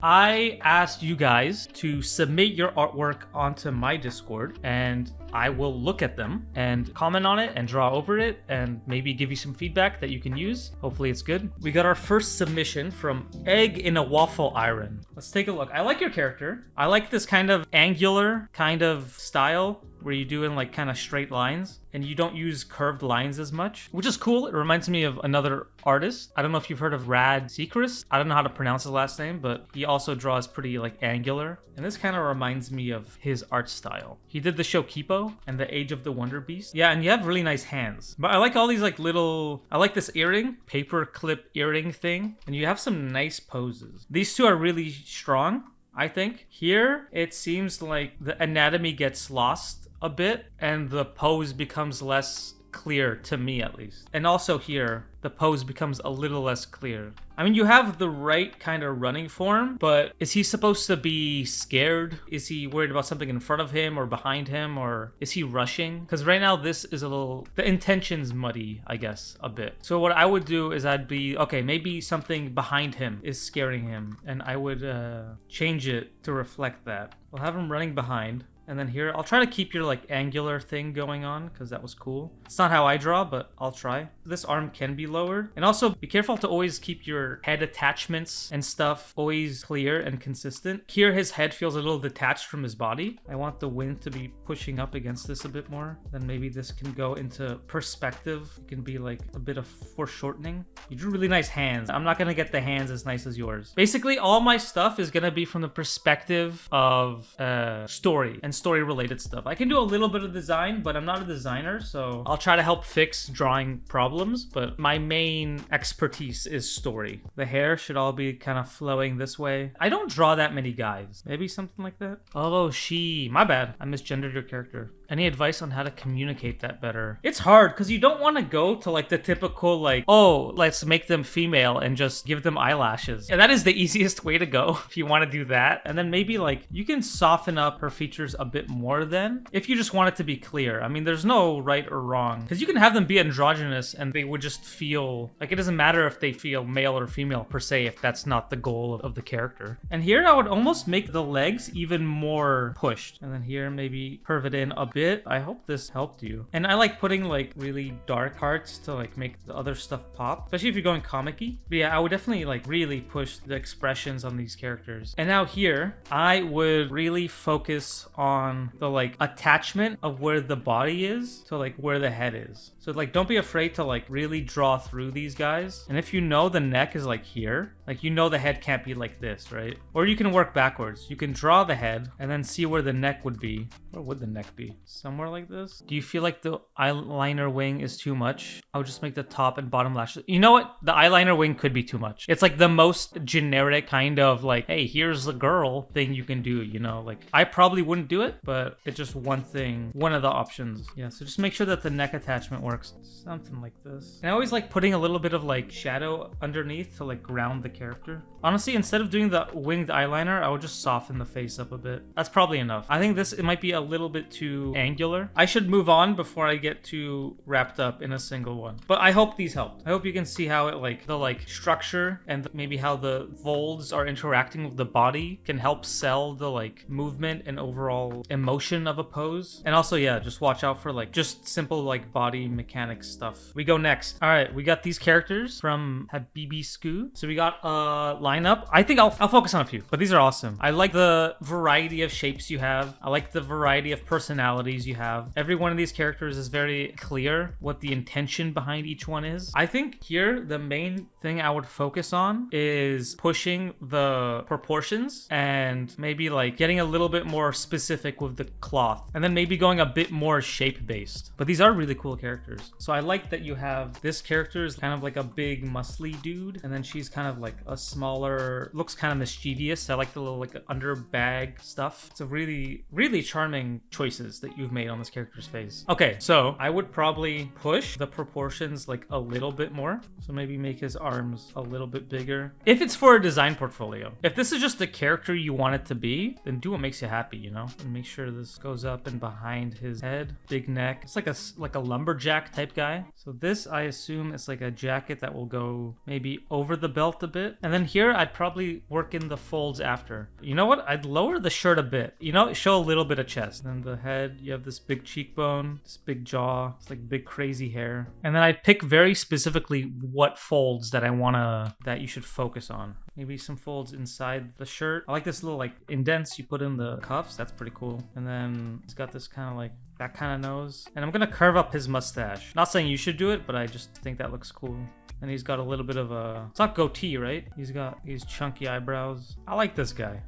I asked you guys to submit your artwork onto my Discord, and I will look at them and comment on it and draw over it and maybe give you some feedback that you can use. Hopefully it's good. We got our first submission from EggInAWaffleIron. Let's take a look. I like your character. I like this kind of angular kind of style where you do in like kind of straight lines and you don't use curved lines as much, which is cool. It reminds me of another artist. I don't know if you've heard of Rad Seacrest. I don't know how to pronounce his last name, but he also draws pretty like angular. And this kind of reminds me of his art style. He did the show Kipo and The Age of the Wonder Beast. Yeah, and you have really nice hands. But I like all these like little, I like this earring, paper clip earring thing. And you have some nice poses. These two are really strong, I think. Here, it seems like the anatomy gets lost a bit and the pose becomes less clear, to me at least. And also here, the pose becomes a little less clear. I mean, you have the right kind of running form, but is he supposed to be scared? Is he worried about something in front of him or behind him, or is he rushing? Because right now this is a little, the intention's muddy, I guess, a bit. So what I would do is I'd be, okay, maybe something behind him is scaring him, and I would change it to reflect that. We'll have him running behind. And then here, I'll try to keep your like angular thing going on because that was cool. It's not how I draw, but I'll try. This arm can be lowered. And also be careful to always keep your head attachments and stuff always clear and consistent. Here, his head feels a little detached from his body. I want the wind to be pushing up against this a bit more. Then maybe this can go into perspective. It can be like a bit of foreshortening. You drew really nice hands. I'm not gonna get the hands as nice as yours. Basically, all my stuff is gonna be from the perspective of story and story related stuff. I can do a little bit of design, but I'm not a designer, so I'll try to help fix drawing problems, but my main expertise is story. The hair should all be kind of flowing this way. I don't draw that many guys. Maybe something like that. Oh, she. My bad. I misgendered your character. Any advice on how to communicate that better? It's hard because you don't want to go to like the typical like, oh, let's make them female and just give them eyelashes. And that is the easiest way to go if you want to do that. And then maybe like you can soften up her features a bit more then if you just want it to be clear. I mean, there's no right or wrong because you can have them be androgynous and they would just feel like it doesn't matter if they feel male or female per se if that's not the goal of the character. And here I would almost make the legs even more pushed. And then here maybe curve it in a bit. I hope this helped you. And I like putting like really dark parts to like make the other stuff pop, especially if you're going comic-y. But yeah, I would definitely like really push the expressions on these characters. And now here, I would really focus on the like attachment of where the body is to like where the head is. So like don't be afraid to like really draw through these guys. And if you know the neck is like here, like you know the head can't be like this, right? Or you can work backwards. You can draw the head and then see where the neck would be. Where would the neck be? Somewhere like this? Do you feel like the eyeliner wing is too much? I would just make the top and bottom lashes. You know what? The eyeliner wing could be too much. It's like the most generic kind of like, hey, here's the girl thing you can do, you know? Like I probably wouldn't do it, but it's just one thing, one of the options. Yeah, so just make sure that the neck attachment works. Something like this. And I always like putting a little bit of like shadow underneath to like ground the character. Honestly, instead of doing the winged eyeliner, I would just soften the face up a bit. That's probably enough. I think this, it might be a little bit too angular. I should move on before I get too wrapped up in a single one. But I hope these helped. I hope you can see how it like, the like structure and maybe how the folds are interacting with the body can help sell the like movement and overall emotion of a pose. And also, yeah, just watch out for like just simple like body mechanics stuff. We go next. All right, we got these characters from habibisku. So we got a lineup. I think I'll focus on a few, but these are awesome. I like the variety of shapes you have. I like the variety of personalities you have. Every one of these characters is very clear what the intention behind each one is. I think here the main thing I would focus on is pushing the proportions and maybe like getting a little bit more specific with the cloth and then maybe going a bit more shape based. But these are really cool characters. So I like that you have this character is kind of like a big muscly dude and then she's kind of like a smaller, looks kind of mischievous. I like the little like under bag stuff. It's a really charming choices that that you've made on this character's face. Okay, so I would probably push the proportions like a little bit more. So maybe make his arms a little bit bigger. If it's for a design portfolio. If this is just the character you want it to be, then do what makes you happy, you know? And make sure this goes up and behind his head. Big neck. It's like a lumberjack type guy. So this, I assume, is like a jacket that will go maybe over the belt a bit. And then here, I'd probably work in the folds after. You know what? I'd lower the shirt a bit. You know, show a little bit of chest. And then the head, you have this big cheekbone, this big jaw. It's like big crazy hair. And then I'd pick very specifically what folds that that you should focus on. Maybe some folds inside the shirt. I like this little like indents you put in the cuffs. That's pretty cool. And then it's got this kind of like that kind of nose. And I'm gonna curve up his mustache. Not saying you should do it, but I just think that looks cool. And he's got a little bit of a, it's not goatee, right? He's got these chunky eyebrows. I like this guy.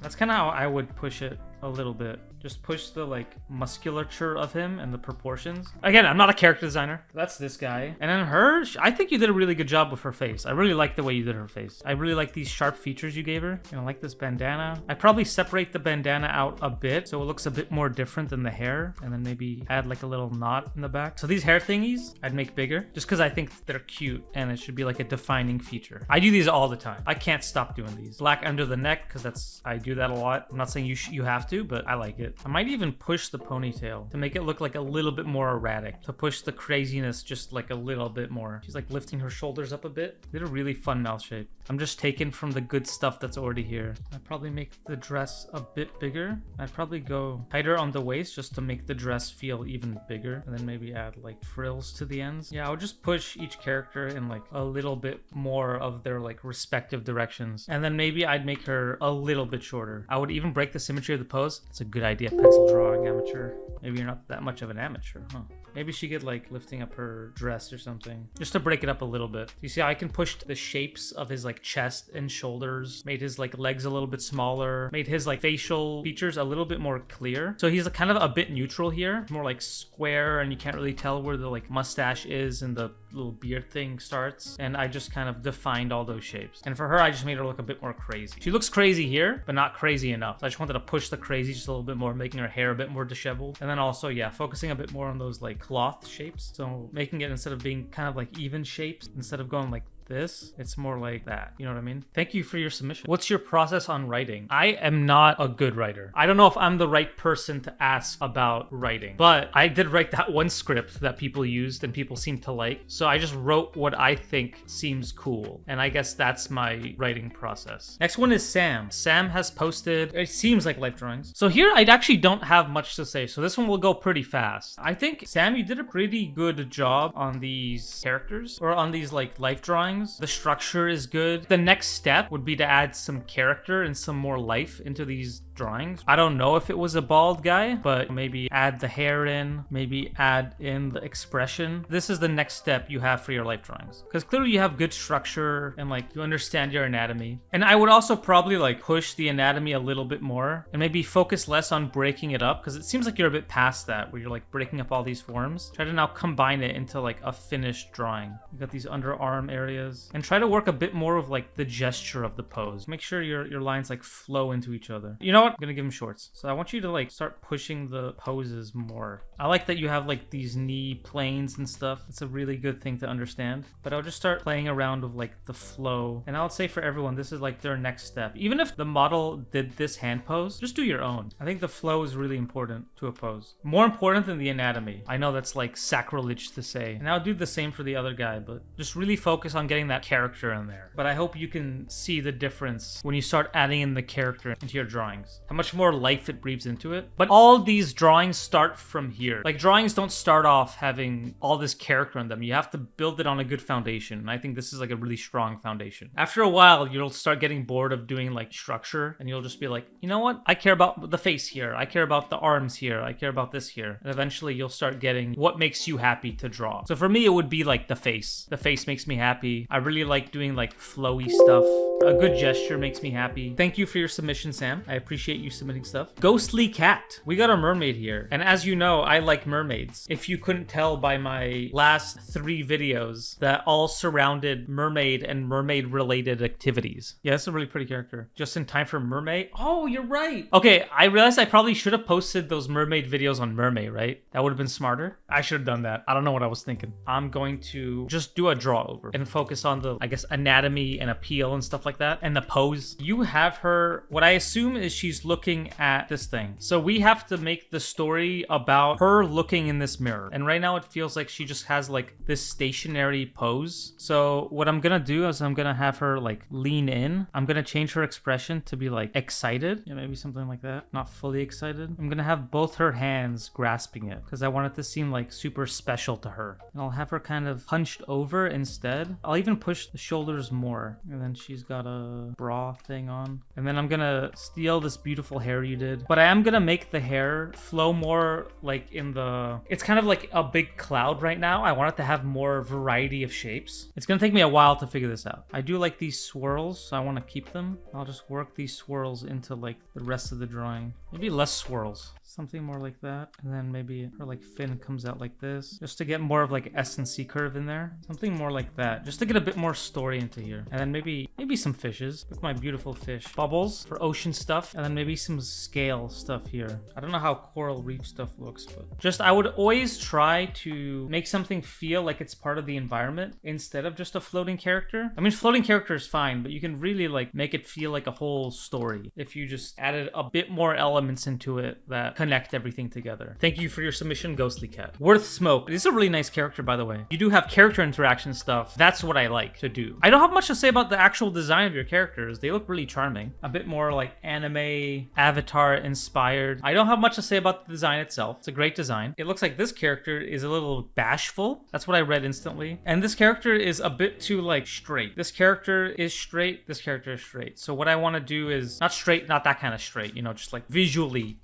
That's kind of how I would push it a little bit. Just push the like musculature of him and the proportions. Again, I'm not a character designer. That's this guy. And then her, I think you did a really good job with her face. I really like the way you did her face. I really like these sharp features you gave her. And I like this bandana. I'd probably separate the bandana out a bit so it looks a bit more different than the hair. And then maybe add like a little knot in the back. So these hair thingies, I'd make bigger just because I think they're cute and it should be like a defining feature. I do these all the time. I can't stop doing these. Black under the neck because I do that a lot. I'm not saying you have to, but I like it. I might even push the ponytail to make it look like a little bit more erratic, to push the craziness just like a little bit more. She's like lifting her shoulders up a bit. Did a really fun mouth shape. I'm just taking from the good stuff that's already here. I'd probably make the dress a bit bigger. I'd probably go tighter on the waist just to make the dress feel even bigger, and then maybe add like frills to the ends. Yeah, I would just push each character in like a little bit more of their like respective directions, and then maybe I'd make her a little bit shorter. I would even break the symmetry of the pose. It's a good idea. Pencil drawing amateur. Maybe you're not that much of an amateur, huh? Maybe she could like lifting up her dress or something just to break it up a little bit. You see how I can push the shapes of his like chest and shoulders, made his like legs a little bit smaller, made his like facial features a little bit more clear. So he's kind of a bit neutral here, more like square, and you can't really tell where the like mustache is and the little beard thing starts. And I just kind of defined all those shapes. And for her, I just made her look a bit more crazy. She looks crazy here, but not crazy enough. So I just wanted to push the crazy just a little bit more, making her hair a bit more disheveled. And then also, yeah, focusing a bit more on those like cloth shapes. So making it, instead of being kind of like even shapes, instead of going like this, it's more like that. You know what I mean? Thank you for your submission. What's your process on writing? I am not a good writer. I don't know if I'm the right person to ask about writing, but I did write that one script that people used and people seemed to like. So I just wrote what I think seems cool. And I guess that's my writing process. Next one is Sam. Sam has posted, it seems like life drawings. So here I actually don't have much to say. So this one will go pretty fast. I think, Sam, you did a pretty good job on these characters, or on these like life drawings. The structure is good. The next step would be to add some character and some more life into these drawings. I don't know if it was a bald guy, but maybe add the hair in, maybe add in the expression. This is the next step you have for your life drawings, because clearly you have good structure and like you understand your anatomy. And I would also probably like push the anatomy a little bit more and maybe focus less on breaking it up, because it seems like you're a bit past that, where you're like breaking up all these forms. Try to now combine it into like a finished drawing. You got these underarm areas, and try to work a bit more of like the gesture of the pose. Make sure your lines like flow into each other. You know what? I'm gonna give him shorts. So I want you to like start pushing the poses more. I like that you have like these knee planes and stuff. It's a really good thing to understand. But I'll just start playing around with like the flow. And I would say for everyone, this is like their next step. Even if the model did this hand pose, just do your own. I think the flow is really important to a pose. More important than the anatomy. I know that's like sacrilege to say. And I'll do the same for the other guy, but just really focus on getting that character in there. But I hope you can see the difference when you start adding in the character into your drawings. How much more life it breathes into it. But all these drawings start from here. Like, drawings don't start off having all this character in them. You have to build it on a good foundation. And I think this is like a really strong foundation. After a while, you'll start getting bored of doing like structure, and you'll just be like, you know what? I care about the face here. I care about the arms here. I care about this here. And eventually you'll start getting what makes you happy to draw. So for me, it would be like the face. The face makes me happy. happy. I really like doing like flowy stuff. A good gesture makes me happy. Thank you for your submission, Sam. I appreciate you submitting stuff. GhostlyCat. We got a mermaid here. And as you know, I like mermaids. If you couldn't tell by my last 3 videos that all surrounded mermaid and mermaid related activities. Yeah, that's a really pretty character. Just in time for Mermaid. Oh, you're right. Okay, I realized I probably should have posted those mermaid videos on Mermaid, right? That would have been smarter. I should have done that. I don't know what I was thinking. I'm going to just do a draw over and focus on the, I guess, anatomy and appeal and stuff like that. And the pose. You have her, what I assume is she's looking at this thing. So we have to make the story about her looking in this mirror. And right now it feels like she just has like this stationary pose. So what I'm gonna do is I'm gonna have her like lean in. I'm gonna change her expression to be like excited. Yeah, maybe something like that. Not fully excited. I'm gonna have both her hands grasping it because I want it to seem like super special to her. And I'll have her kind of hunched over instead. I'll even push the shoulders more. And then she's got a bra thing on. And then I'm gonna steal this beautiful hair you did. But I am gonna make the hair flow more like in the... It's kind of like a big cloud right now. I want it to have more variety of shapes. It's gonna take me a while to figure this out. I do like these swirls, so I want to keep them. I'll just work these swirls into like the rest of the drawing. Maybe less swirls. Something more like that. And then maybe her like fin comes out like this. Just to get more of like S and C curve in there. Something more like that. Just to get a bit more story into here. And then maybe some fishes. Look at my beautiful fish. Bubbles for ocean stuff. And then maybe some scale stuff here. I don't know how coral reef stuff looks, but just I would always try to make something feel like it's part of the environment instead of just a floating character. I mean, floating character is fine, but you can really like make it feel like a whole story if you just added a bit more elements into it that connect everything together. Thank you for your submission, GhostlyCat. Worthsmoke. This is a really nice character, by the way. You do have character interaction stuff. That's what I like to do. I don't have much to say about the actual design of your characters. They look really charming. A bit more like anime, Avatar inspired. I don't have much to say about the design itself. It's a great design. It looks like this character is a little bashful. That's what I read instantly. And this character is a bit too like straight. This character is straight. This character is straight. So what I want to do is not straight, not that kind of straight, you know, just like visually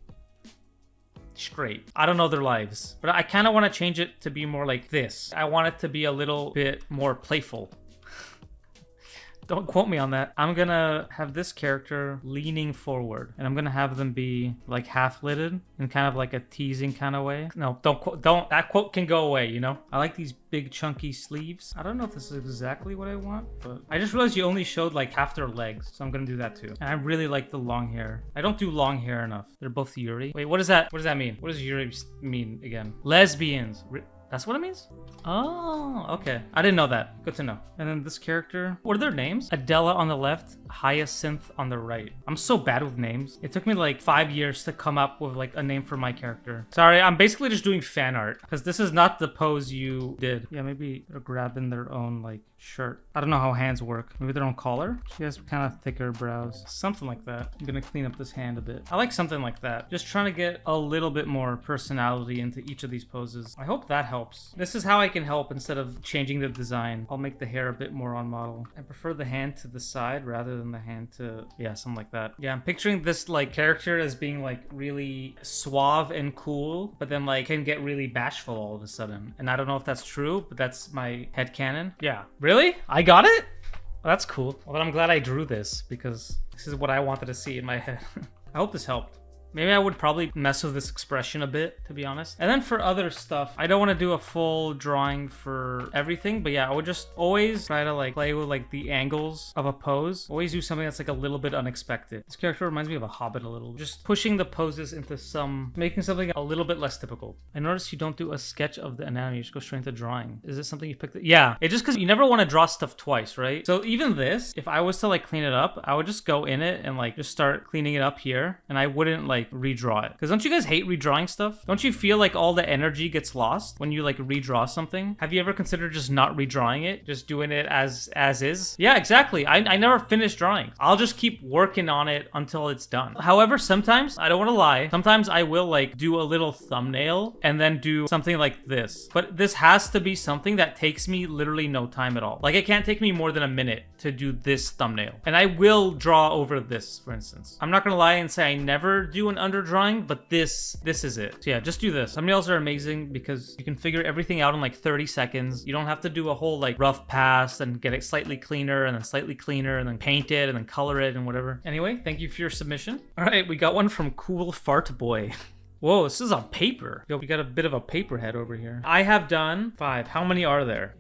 straight. I don't know their lives, but I kind of want to change it to be more like this. I want it to be a little bit more playful. Don't quote me on that. I'm gonna have this character leaning forward, and I'm gonna have them be like half-lidded in kind of like a teasing kind of way. No, don't. That quote can go away, you know? I like these big chunky sleeves. I don't know if this is exactly what I want, but I just realized you only showed like half their legs, so I'm gonna do that too. And I really like the long hair. I don't do long hair enough. They're both Yuri. Wait, what is that? What does that mean? What does Yuri mean again? Lesbians. That's what it means? Oh, okay. I didn't know that. Good to know. And then this character, what are their names? Adela on the left, Hyacinth on the right. I'm so bad with names. It took me like 5 years to come up with like a name for my character. Sorry, I'm basically just doing fan art because this is not the pose you did. Yeah, maybe they're grabbing their own like shirt. I don't know how hands work. Maybe their own collar? She has kind of thicker brows. Something like that. I'm gonna clean up this hand a bit. I like something like that. Just trying to get a little bit more personality into each of these poses. I hope that helps. This is how I can help instead of changing the design. I'll make the hair a bit more on model. I prefer the hand to the side rather than the hand to, yeah, something like that. Yeah, I'm picturing this like character as being like really suave and cool, but then like can get really bashful all of a sudden. And I don't know if that's true, but that's my headcanon. Yeah. Really? I got it? Well, that's cool. Well, I'm glad I drew this because this is what I wanted to see in my head. I hope this helped. Maybe I would probably mess with this expression a bit, to be honest. And then for other stuff, I don't want to do a full drawing for everything, but yeah, I would just always try to like play with like the angles of a pose. Always do something that's like a little bit unexpected. This character reminds me of a hobbit a little. Just pushing the poses into making something a little bit less typical. I noticed you don't do a sketch of the anatomy, you just go straight into drawing. Is this something you picked? Yeah, it's just because you never want to draw stuff twice, right? So even this, if I was to like clean it up, I would just go in it and like just start cleaning it up here, and I wouldn't like redraw it. Because don't you guys hate redrawing stuff? Don't you feel like all the energy gets lost when you like redraw something? Have you ever considered just not redrawing it, just doing it as is? Yeah, exactly. I never finish drawing. I'll just keep working on it until it's done. However, sometimes, I don't want to lie, sometimes I will like do a little thumbnail and then do something like this. But this has to be something that takes me literally no time at all. Like it can't take me more than a minute to do this thumbnail. And I will draw over this, for instance. I'm not gonna lie and say I never do when underdrawing, but this is it. So yeah, just do this. Thumbnails are amazing because you can figure everything out in like 30 seconds. You don't have to do a whole like rough pass and get it slightly cleaner and then slightly cleaner and then paint it and then color it and whatever. Anyway, thank you for your submission. All right, we got one from coolfartboy. Whoa, this is on paper. Yo, we got a bit of a paper head over here. I have done 5. How many are there?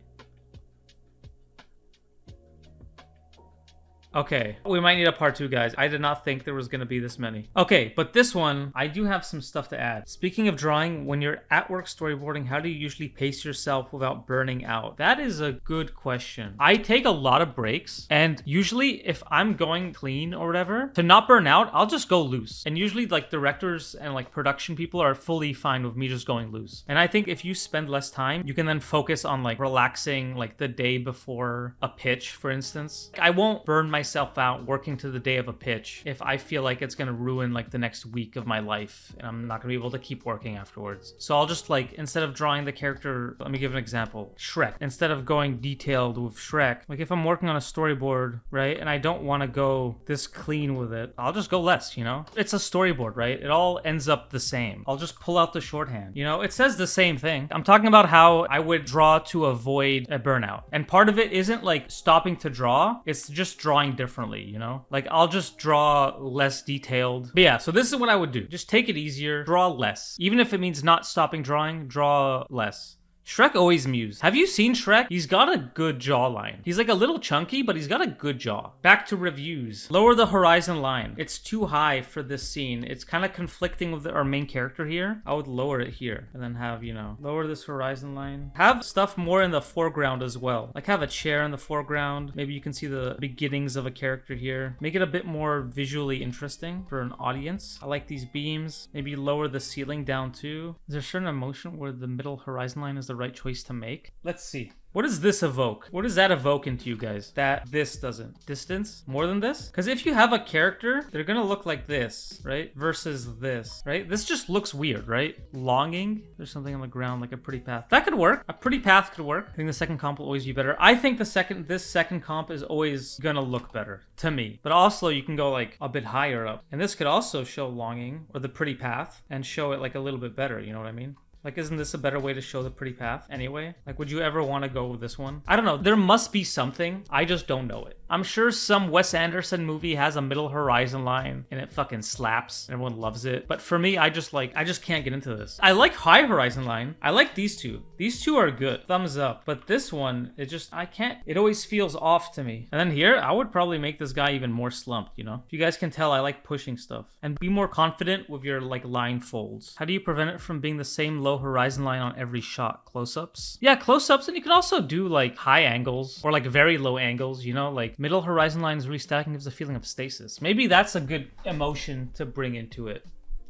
Okay, we might need a part 2, guys. I did not think there was gonna be this many. Okay, but this one, I do have some stuff to add. Speaking of drawing, when you're at work storyboarding, how do you usually pace yourself without burning out? That is a good question. I take a lot of breaks, and usually if I'm going clean or whatever, to not burn out, I'll just go loose. And usually like directors and like production people are fully fine with me just going loose. And I think if you spend less time, you can then focus on like relaxing like the day before a pitch, for instance. I won't burn myself out working to the day of a pitch if I feel like it's gonna ruin like the next week of my life and I'm not gonna be able to keep working afterwards. So I'll just like, instead of drawing the character, let me give an example. Shrek. Instead of going detailed with Shrek, like if I'm working on a storyboard, right, and I don't want to go this clean with it, I'll just go less, you know? It's a storyboard, right? It all ends up the same. I'll just pull out the shorthand. You know, it says the same thing. I'm talking about how I would draw to avoid a burnout. And part of it isn't like stopping to draw, it's just drawing differently, you know? Like I'll just draw less detailed. But yeah, so this is what I would do. Just take it easier, draw less. Even if it means not stopping drawing, draw less. Shrek always mused. Have you seen Shrek? He's got a good jawline. He's like a little chunky, but he's got a good jaw. Back to reviews. Lower the horizon line. It's too high for this scene. It's kind of conflicting with our main character here. I would lower it here and then have, you know, lower this horizon line. Have stuff more in the foreground as well. Like have a chair in the foreground. Maybe you can see the beginnings of a character here. Make it a bit more visually interesting for an audience. I like these beams. Maybe lower the ceiling down too. Is there a certain emotion where the middle horizon line is the right choice to make? Let's see. What does this evoke? What does that evoke into you guys? That this doesn't. Distance? More than this? Because if you have a character, they're gonna look like this, right? Versus this, right? This just looks weird, right? Longing. There's something on the ground like a pretty path. That could work. A pretty path could work. I think the second comp will always be better. I think this second comp is always gonna look better to me. But also you can go like a bit higher up. And this could also show longing or the pretty path and show it like a little bit better. You know what I mean? Like, isn't this a better way to show the pretty path anyway? Like, would you ever want to go with this one? I don't know. There must be something. I just don't know it. I'm sure some Wes Anderson movie has a middle horizon line and it fucking slaps. Everyone loves it. But for me, I just can't get into this. I like high horizon line. I like these two. These two are good. Thumbs up. But this one, I can't. It always feels off to me. And then here, I would probably make this guy even more slumped, you know? If you guys can tell, I like pushing stuff. And be more confident with your, like, line folds. How do you prevent it from being the same low horizon line on every shot? Close-ups? Yeah, close-ups, and you can also do like high angles or like very low angles, you know, like middle horizon lines restacking gives a feeling of stasis. Maybe that's a good emotion to bring into it.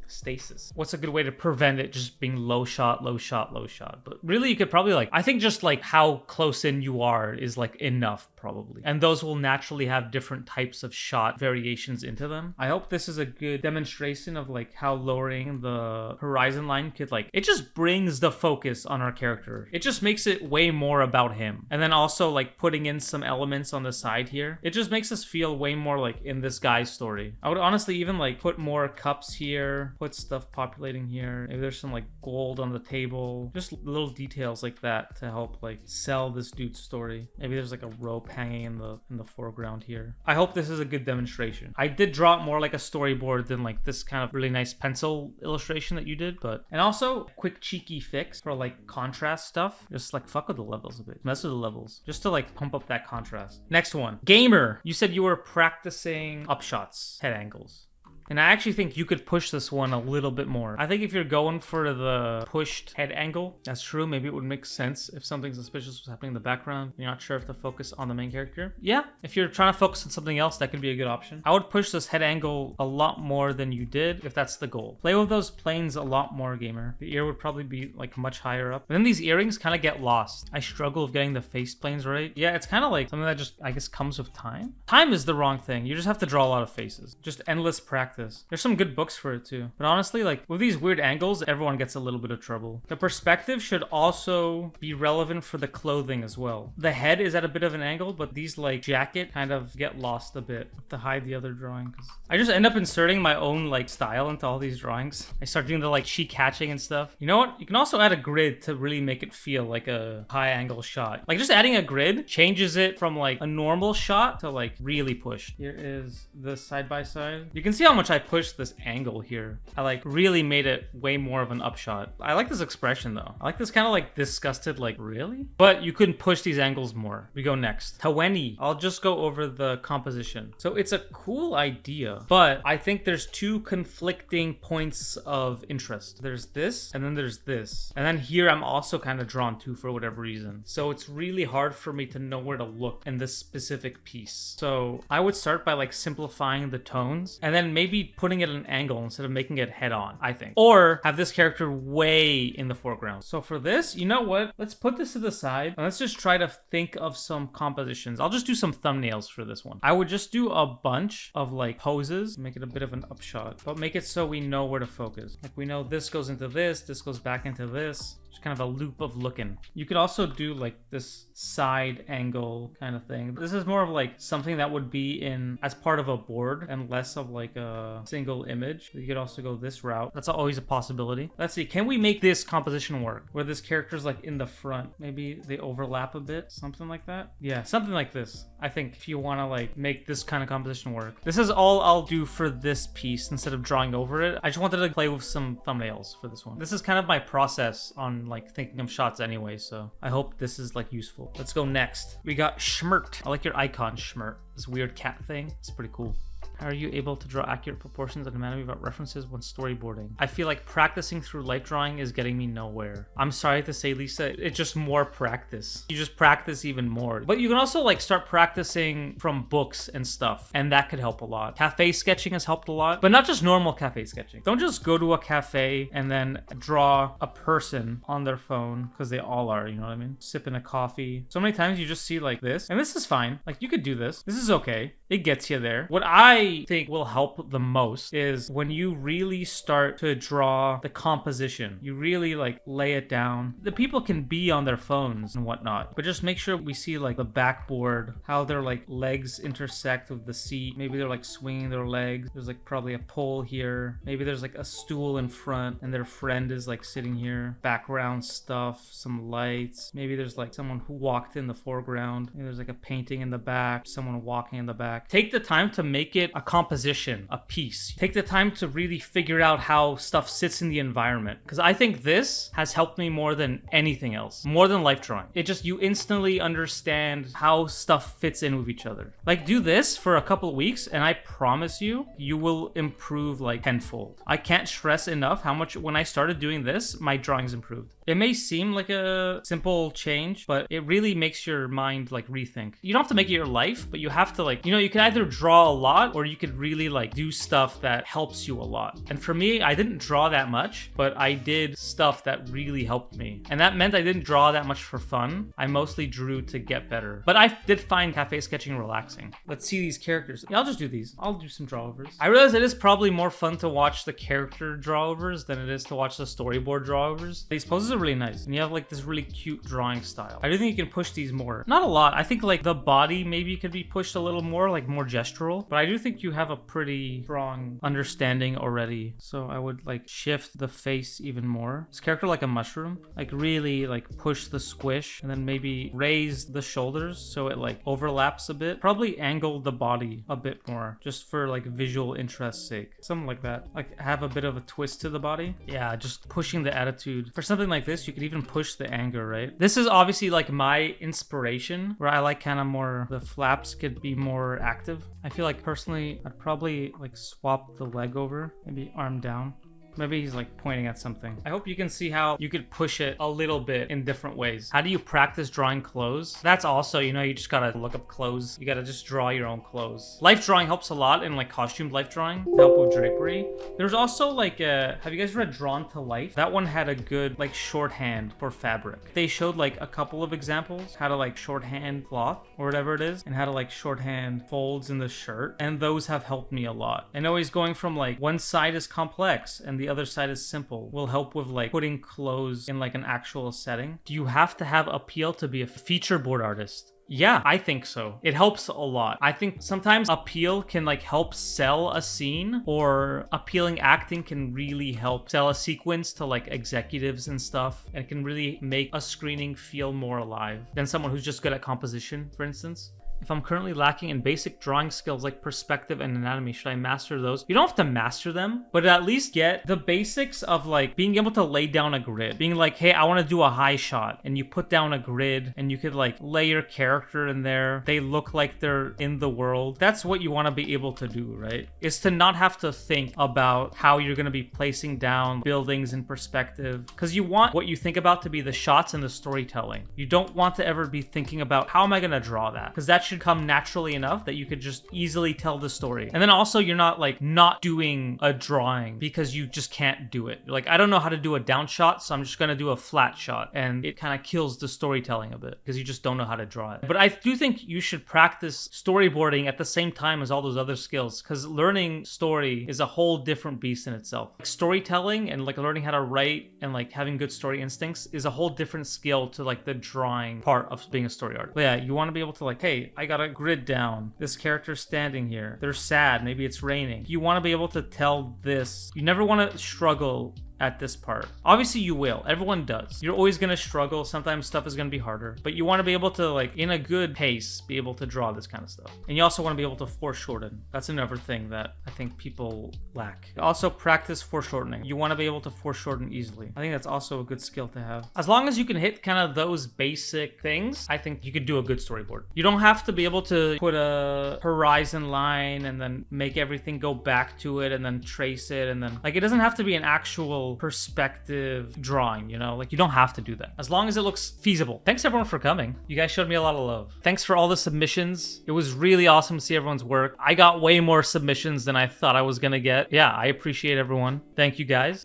Stasis. What's a good way to prevent it just being low shot, low shot, low shot? But really you could probably like, I think just like how close in you are is like enough probably. And those will naturally have different types of shot variations into them. I hope this is a good demonstration of like how lowering the horizon line could like, it just brings the focus on our character. It just makes it way more about him. And then also like putting in some elements on the side here. It just makes us feel way more like in this guy's story. I would honestly even like put more cups here, put stuff populating here. Maybe there's some like gold on the table. Just little details like that to help like sell this dude's story. Maybe there's like a rope hanging in the foreground here. I hope this is a good demonstration. I did draw it more like a storyboard than like this kind of really nice pencil illustration that you did, but and also quick cheeky fix for like contrast stuff. Just like fuck with the levels a bit. Mess with the levels. Just to like pump up that contrast. Next one. Gamer. You said you were practicing upshots, head angles. And I actually think you could push this one a little bit more. I think if you're going for the pushed head angle, that's true. Maybe it would make sense if something suspicious was happening in the background. You're not sure if to focus on the main character. Yeah, if you're trying to focus on something else, that could be a good option. I would push this head angle a lot more than you did if that's the goal. Play with those planes a lot more, gamer. The ear would probably be like much higher up. And then these earrings kind of get lost. I struggle with getting the face planes right. Yeah, it's kind of like something that just, I guess, comes with time. Time is the wrong thing. You just have to draw a lot of faces. Just endless practice. practice. There's some good books for it too. But honestly, like with these weird angles, everyone gets a little bit of trouble. The perspective should also be relevant for the clothing as well. The head is at a bit of an angle, but these like jacket kind of get lost a bit to hide the other drawing. I just end up inserting my own like style into all these drawings. I start doing the like cheek catching and stuff. You know what? You can also add a grid to really make it feel like a high angle shot. Like just adding a grid changes it from like a normal shot to like really pushed. Here is the side by side. You can see how much I pushed this angle here. I like really made it way more of an upshot. I like this expression though. I like this kind of like disgusted, like really? But you couldn't push these angles more. We go next. Taweni. I'll just go over the composition. So it's a cool idea, but I think there's two conflicting points of interest. There's this, and then there's this. And then here I'm also kind of drawn to for whatever reason. So it's really hard for me to know where to look in this specific piece. So I would start by like simplifying the tones and then maybe putting it at an angle instead of making it head on, I think. Or have this character way in the foreground. So for this, you know what? Let's put this to the side and let's just try to think of some compositions. I'll just do some thumbnails for this one. I would just do a bunch of like poses, make it a bit of an upshot, but make it so we know where to focus. Like we know this goes into this goes back into this. Just kind of a loop of looking. You could also do like this side angle kind of thing. This is more of like something that would be in as part of a board and less of like a single image. You could also go this route. That's always a possibility. Let's see, can we make this composition work where this character's like in the front? Maybe they overlap a bit, something like that. Yeah, something like this. I think if you want to like make this kind of composition work. This is all I'll do for this piece instead of drawing over it. I just wanted to play with some thumbnails for this one. This is kind of my process on like thinking of shots anyway, so I hope this is like useful. Let's go next. We got schmertt. I like your icon, schmertt. This weird cat thing. It's pretty cool. How are you able to draw accurate proportions and anatomy without references when storyboarding? I feel like practicing through light drawing is getting me nowhere. I'm sorry to say, Lisa, it's just more practice. You just practice even more. But you can also like start practicing from books and stuff, and that could help a lot. Cafe sketching has helped a lot, but not just normal cafe sketching. Don't just go to a cafe and then draw a person on their phone, because they all are, you know what I mean? Sipping a coffee. So many times you just see like this, and this is fine. Like you could do this. This is okay. It gets you there. What I think will help the most is when you really start to draw the composition. You really like lay it down. The people can be on their phones and whatnot, but just make sure we see like the backboard, how their like legs intersect with the seat. Maybe they're like swinging their legs. There's like probably a pole here. Maybe there's like a stool in front and their friend is like sitting here. Background stuff, some lights. Maybe there's like someone who walked in the foreground. Maybe there's like a painting in the back, someone walking in the back. Take the time to make it a composition, a piece. Take the time to really figure out how stuff sits in the environment. Because I think this has helped me more than anything else, more than life drawing. It just, you instantly understand how stuff fits in with each other. Like do this for a couple of weeks and I promise you, you will improve like tenfold. I can't stress enough how much when I started doing this, my drawings improved. It may seem like a simple change, but it really makes your mind like rethink. You don't have to make it your life, but you have to like, you know, you can either draw a lot or you could really like do stuff that helps you a lot. And for me, I didn't draw that much, but I did stuff that really helped me. And that meant I didn't draw that much for fun. I mostly drew to get better. But I did find cafe sketching relaxing. Let's see these characters. Yeah, I'll just do these. I'll do some drawovers. I realize it is probably more fun to watch the character drawovers than it is to watch the storyboard drawovers. These poses are really nice. And you have like this really cute drawing style. I do think you can push these more. Not a lot. I think like the body maybe could be pushed a little more, like more gestural. But I do think you have a pretty strong understanding already. So I would like shift the face even more. This character like a mushroom. Like really like push the squish and then maybe raise the shoulders so it like overlaps a bit. Probably angle the body a bit more just for like visual interest's sake. Something like that. Like have a bit of a twist to the body. Yeah, just pushing the attitude. For something like this, you could even push the anger, right? This is obviously like my inspiration where I like kind of more, the flaps could be more active. I feel like personally, I'd probably like swap the leg over, maybe arm down. Maybe he's like pointing at something. I hope you can see how you could push it a little bit in different ways. How do you practice drawing clothes? That's also, you know, you just gotta look up clothes. You gotta just draw your own clothes. Life drawing helps a lot in like costumed life drawing to help with drapery. There's also like have you guys read Drawn to Life? That one had a good like shorthand for fabric. They showed like a couple of examples how to like shorthand cloth or whatever it is, and how to like shorthand folds in the shirt, and those have helped me a lot. And always going from like one side is complex and the other side is simple will help with like putting clothes in like an actual setting. Do you have to have appeal to be a feature board artist? Yeah, I think so. It helps a lot. I think sometimes appeal can like help sell a scene, or appealing acting can really help sell a sequence to like executives and stuff, and it can really make a screening feel more alive than someone who's just good at composition, for instance. If I'm currently lacking in basic drawing skills like perspective and anatomy, should I master those? You don't have to master them, but at least get the basics of like being able to lay down a grid. Being like, hey, I want to do a high shot, and you put down a grid and you could like lay your character in there. They look like they're in the world. That's what you want to be able to do, right? Is to not have to think about how you're going to be placing down buildings in perspective, because you want what you think about to be the shots and the storytelling. You don't want to ever be thinking about how am I going to draw that, because that should come naturally enough that you could just easily tell the story. And then also you're not like not doing a drawing because you just can't do it. You're like, I don't know how to do a down shot, so I'm just gonna do a flat shot, and it kind of kills the storytelling a bit because you just don't know how to draw it. But I do think you should practice storyboarding at the same time as all those other skills, because learning story is a whole different beast in itself. Like storytelling and like learning how to write and like having good story instincts is a whole different skill to like the drawing part of being a story artist. But yeah, you want to be able to like, hey, I got a grid down. This character's standing here. They're sad. Maybe it's raining. You want to be able to tell this. You never want to struggle at this part. Obviously you will. Everyone does. You're always going to struggle. Sometimes stuff is going to be harder, but you want to be able to like in a good pace be able to draw this kind of stuff. And you also want to be able to foreshorten. That's another thing that I think people lack. Also practice foreshortening. You want to be able to foreshorten easily. I think that's also a good skill to have. As long as you can hit kind of those basic things, I think you could do a good storyboard. You don't have to be able to put a horizon line and then make everything go back to it and then trace it, and then like it doesn't have to be an actual perspective drawing, you know, like you don't have to do that as long as it looks feasible. Thanks everyone for coming. You guys showed me a lot of love. Thanks for all the submissions. It was really awesome to see everyone's work. I got way more submissions than I thought I was gonna get. Yeah, I appreciate everyone. Thank you guys.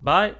Bye.